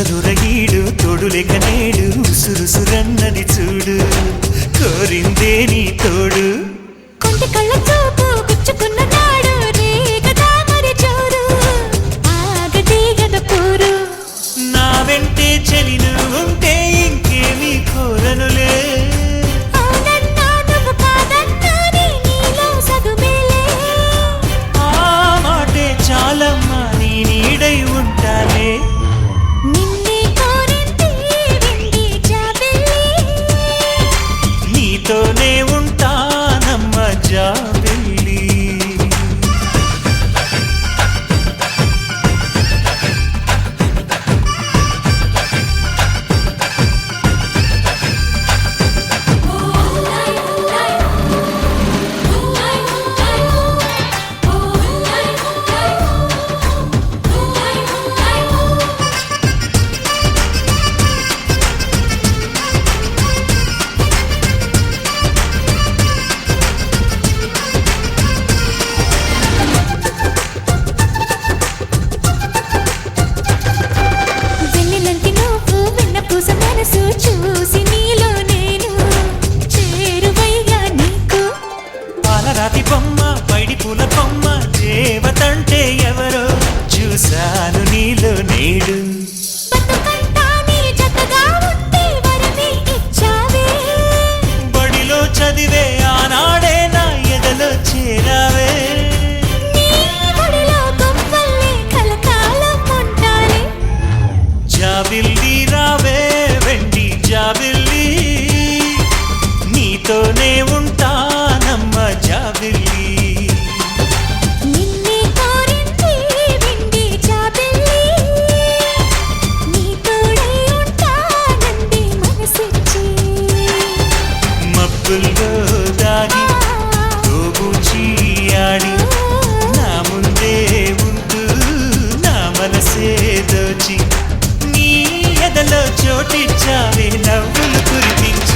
దొరగీడు తోడులేక నేడు సురుసురన్నది చూడు కోరిందే నీ తోడు కొంటి కళ్ళ చూపు గుచ్చుకున్న నాడు రేగదా మరి చూడు ఆగదే గద పూరు నా వెంటే చెలిను ఉంటే ఇంకేమీ కోరనులే అవునన్నా నువ్వు కాదన్నా నీలో సగుమేలే ఆ మాటే చాలమ్మా నీ నీడై ఉంటానే నిన్నే కోరింది వెండి జాబిల్లి నీతోనే ఉంటానమ్మ జాబిల్లి వెన్నెలంటి నువ్వు వెన్నపూస మనసు చూసి నీలో నేను చేరువయ్యా నీకు పాలరాతి బొమ్మ పైడి పూల బొమ్మ దేవతంటే ఎవరో చూశాను నీలో నేడు బతుకంతా నీ జతగా ఉంటే వరమే ఇచ్చావే బడిలో చదివే ఆనాడే నా ఎదలో చేరావే నీ ఒడిలో గొప్పల్లే కలకాలం ఉంటానే జాబిల్లి రావే వెండి జాబిల్లి నీతోనే ఉంటానమ్మ జాబిల్లి నిన్నే కోరింది వెండి జాబిల్లి నీ తోడై ఉంటానంది మనసిచ్చి మబ్బుల్లో దాగి తోబూచి ఆడి నా ముందే ఉంటూ నా మనసే దోచి నీ ఎదలో చోటిచ్చావే నవ్వులు కురిపించి